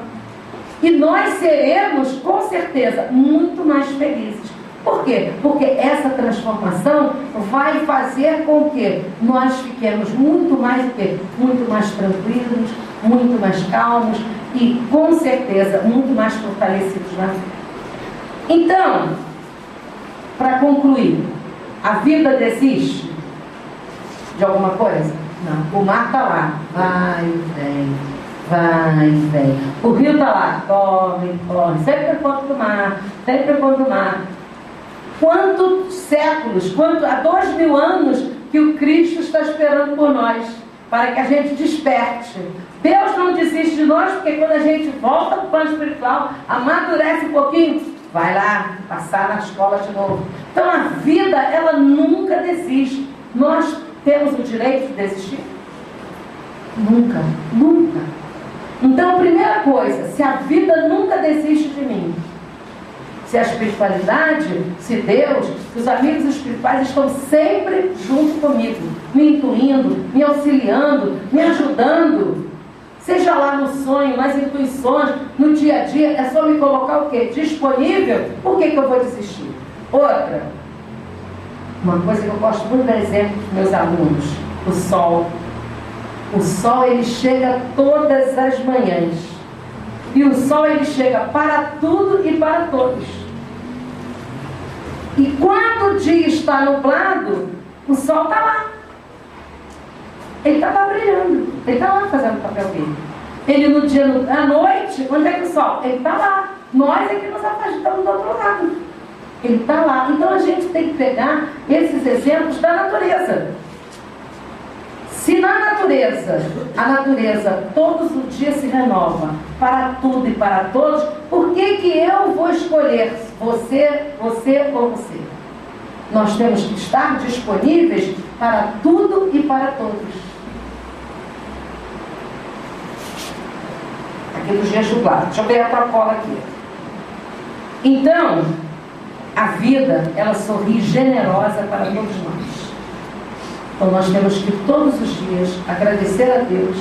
E nós seremos, com certeza, muito mais felizes. Por quê? Porque essa transformação vai fazer com que nós fiquemos muito mais, o quê? Muito mais tranquilos, muito mais calmos e, com certeza, muito mais fortalecidos na vida. Então, para concluir, a vida desiste de alguma coisa? Não. O mar está lá, vai e vem, vai e vem. O rio está lá, corre, corre, sempre por conta do mar, sempre por conta do mar. Quantos séculos, há 2000 anos que o Cristo está esperando por nós, para que a gente desperte. Deus não desiste de nós, porque quando a gente volta para o plano espiritual, amadurece um pouquinho, vai lá, passar na escola de novo. Então a vida, ela nunca desiste. Nós temos o direito de desistir? Nunca, nunca. Então a primeira coisa, se a vida nunca desiste de mim, se a espiritualidade, se Deus, os amigos espirituais estão sempre junto comigo, me intuindo, me auxiliando, me ajudando, seja lá no sonho, nas intuições, no dia a dia, é só me colocar o quê? Disponível, por que eu vou desistir? Outra, uma coisa que eu gosto muito de exemplo dos meus alunos, o sol. O sol, ele chega todas as manhãs. E o sol, ele chega para tudo e para todos. E quando o dia está nublado, o sol está lá. Ele está lá brilhando. Ele está lá fazendo o papel dele. Ele no dia, à noite, onde é que o sol? Ele está lá. Nós é que nos afastamos do outro lado. Ele está lá. Então a gente tem que pegar esses exemplos da natureza. Se na natureza, a natureza todos os dias se renova para tudo e para todos, por que que eu vou escolher você, você ou você? Nós temos que estar disponíveis para tudo e para todos. Aqui do jejum claro. Deixa eu ver a tua cola aqui. Então, a vida, ela sorri generosa para todos nós. Então nós temos que todos os dias agradecer a Deus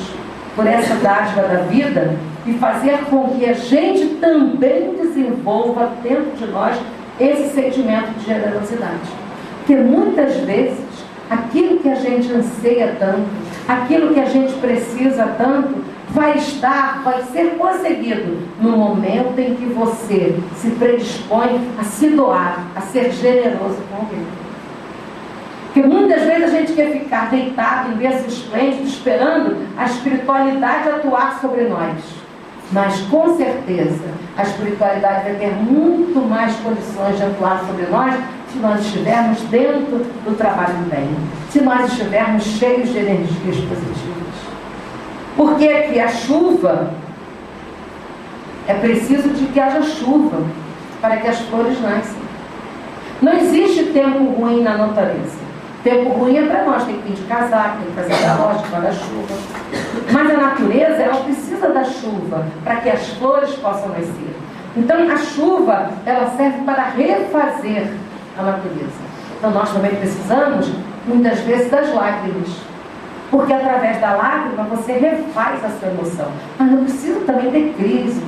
por essa dádiva da vida e fazer com que a gente também desenvolva dentro de nós esse sentimento de generosidade. Porque muitas vezes aquilo que a gente anseia tanto, aquilo que a gente precisa tanto, vai ser conseguido no momento em que você se predispõe a se doar, a ser generoso com alguém. Porque muitas vezes a gente quer ficar deitado em berço esplêndido, esperando a espiritualidade atuar sobre nós. Mas com certeza a espiritualidade vai ter muito mais condições de atuar sobre nós se nós estivermos dentro do trabalho do bem, se nós estivermos cheios de energias positivas. Porque aqui a chuva, é preciso de que haja chuva para que as flores nasçam. Não existe tempo ruim na natureza. Tempo ruim é para nós, tem que ir de casaco, tem que fazer da loja, guarda-chuva. Mas a natureza, ela precisa da chuva para que as flores possam nascer. Então a chuva, ela serve para refazer a natureza. Então nós também precisamos, muitas vezes, das lágrimas. Porque através da lágrima você refaz a sua emoção. Mas não precisa também ter crise.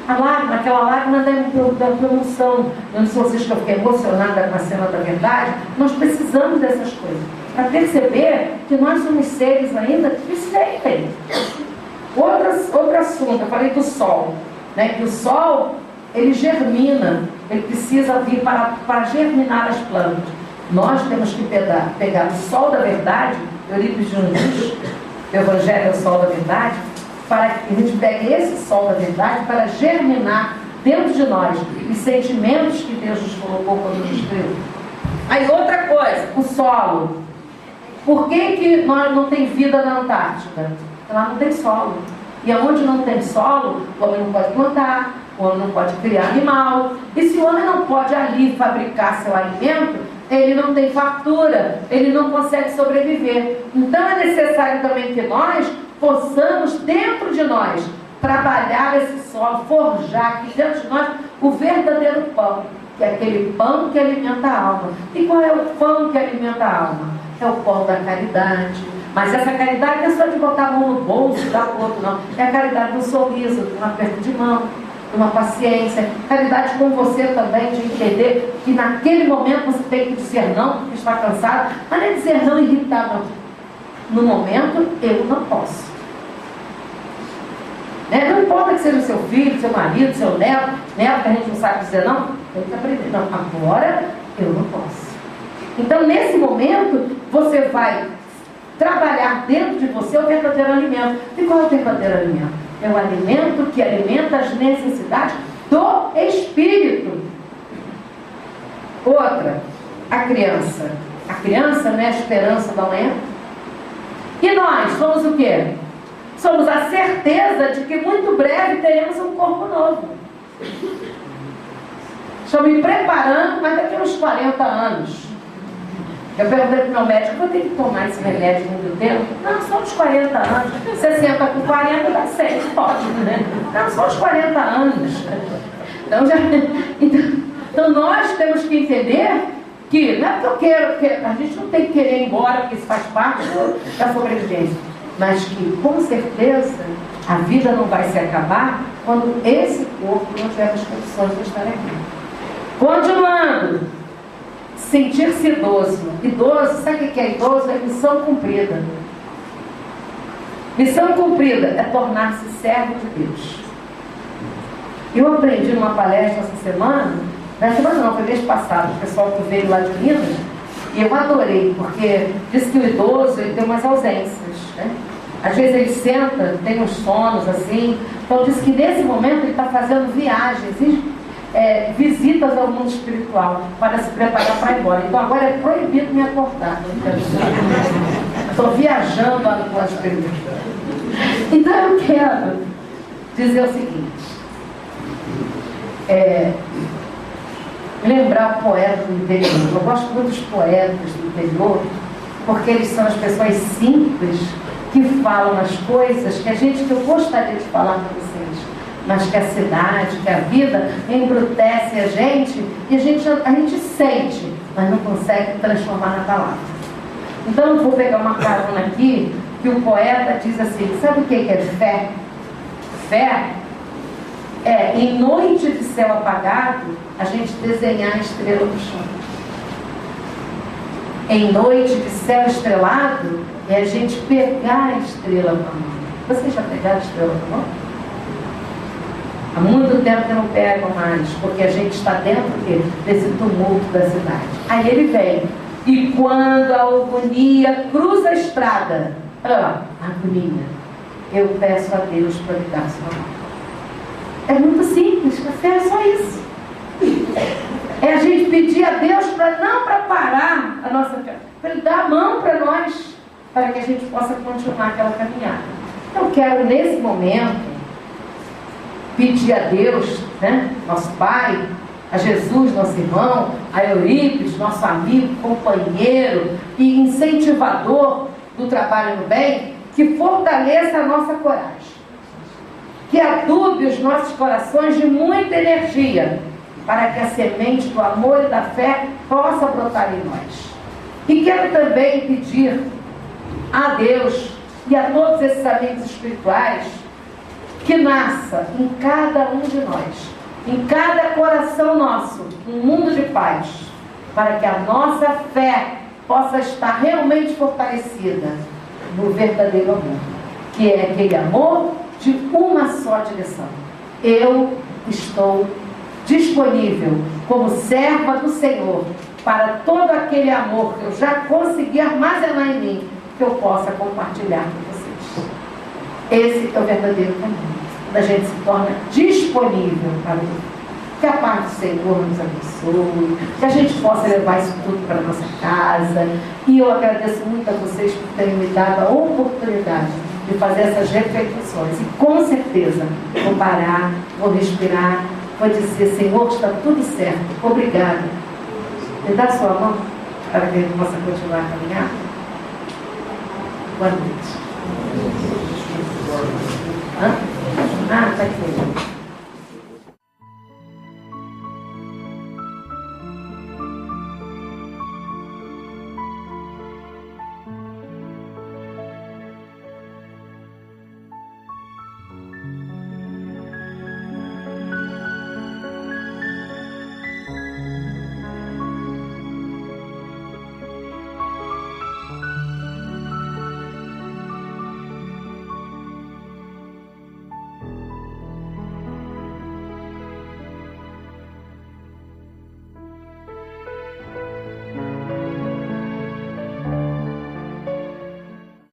A lágrima, aquela lágrima da emoção. Eu não sei se vocês que eu fiquei emocionada com a cena da verdade. Nós precisamos dessas coisas. Para perceber que nós somos seres ainda que sentem. Outro assunto, eu falei do sol. Né? Que o sol, ele germina. Ele precisa vir para germinar as plantas. Nós temos que pegar o sol da verdade, Eurípides nos diz, o Evangelho é o sol da verdade, para que a gente pegue esse sol da verdade para germinar dentro de nós os sentimentos que Deus nos colocou quando nos criou. Aí outra coisa, o solo. Por que nós não tem vida na Antártica? Porque lá não tem solo. E onde não tem solo, o homem não pode plantar, o homem não pode criar animal. E se o homem não pode ali fabricar seu alimento, ele não tem fartura, ele não consegue sobreviver. Então é necessário também que nós possamos, dentro de nós, trabalhar esse solo, forjar aqui dentro de nós o verdadeiro pão, que é aquele pão que alimenta a alma. E qual é o pão que alimenta a alma? É o pão da caridade. Mas essa caridade não é só de botar a mão no bolso e dar para o outro, não. É a caridade do sorriso, de um aperto de mão, de uma paciência. Caridade com você também, de entender que naquele momento você tem que dizer não, porque está cansado. Mas não é dizer não irritado. No momento, eu não posso. Né? Não importa que seja o seu filho, seu marido, seu neto, que a gente não sabe dizer não, tem que aprender. Não, agora eu não posso. Então, nesse momento, você vai trabalhar dentro de você o verdadeiro alimento. E qual é o verdadeiro alimento? É o alimento que alimenta as necessidades do espírito. Outra, a criança. A criança não é a esperança da manhã. E nós somos o quê? Somos a certeza de que muito breve teremos um corpo novo. Estou me preparando, mas daqui a uns 40 anos. Eu perguntei para o meu médico, vou ter que tomar esse remédio muito tempo? Não, só uns 40 anos. 60 com 40 dá 6, pode, né? Não, só uns 40 anos. Então nós temos que entender que, não é porque eu quero, porque a gente não tem que querer ir embora, porque isso faz parte da sobrevivência. Mas que, com certeza, a vida não vai se acabar quando esse corpo não tiver as condições de estar aqui. Continuando. Sentir-se idoso. Idoso, sabe o que é idoso? É missão cumprida. Missão cumprida é tornar-se servo de Deus. Eu aprendi numa palestra essa semana, não, foi mês passado, o pessoal que veio lá de Minas, e eu adorei, porque diz que o idoso ele tem umas ausências, né? Às vezes ele senta, tem uns sonos assim, então diz que nesse momento ele está fazendo viagens, visitas ao mundo espiritual, para se preparar para ir embora. Então agora é proibido me acordar. Estou viajando lá no plano espiritual. Então eu quero dizer o seguinte, lembrar o poeta do interior. Eu gosto muito dos poetas do interior, porque eles são as pessoas simples que falam as coisas que eu gostaria de falar para vocês, mas que a cidade, que a vida embrutece a gente e a gente sente, mas não consegue transformar na palavra. Então eu vou pegar uma carona aqui que o poeta diz assim, sabe o que é fé? Fé é, em noite de céu apagado, a gente desenhar a estrela no chão. Em noite de céu estrelado, é a gente pegar a estrela na mão. Vocês já pegaram a estrela na mão? Há muito tempo que não pegam mais, porque a gente está dentro desse tumulto da cidade. Aí ele vem, e quando a agonia cruza a estrada, olha lá, agonia, eu peço a Deus para me dar sua mão. É muito simples, a fé é só isso. É a gente pedir a Deus não para parar a nossa fé, para Ele dar a mão para nós, para que a gente possa continuar aquela caminhada. Eu quero nesse momento pedir a Deus, né, nosso Pai, a Jesus, nosso irmão, a Eurípides, nosso amigo, companheiro e incentivador do trabalho no bem, que fortaleça a nossa coragem, que adube os nossos corações de muita energia, para que a semente do amor e da fé possa brotar em nós. E quero também pedir a Deus e a todos esses amigos espirituais que nasça em cada um de nós, em cada coração nosso, um mundo de paz, para que a nossa fé possa estar realmente fortalecida no verdadeiro amor, que é aquele amor de uma só direção. Eu estou disponível como serva do Senhor para todo aquele amor que eu já consegui armazenar em mim, que eu possa compartilhar com vocês. Esse é o verdadeiro caminho, quando a gente se torna disponível para o outro. Que a paz do Senhor nos abençoe, que a gente possa levar isso tudo para a nossa casa. E eu agradeço muito a vocês por terem me dado a oportunidade de fazer essas reflexões. E com certeza vou parar, vou respirar, vou dizer, Senhor, está tudo certo, obrigado. Me dá a sua mão para que a gente possa continuar a caminhar. Boa noite. Está aqui.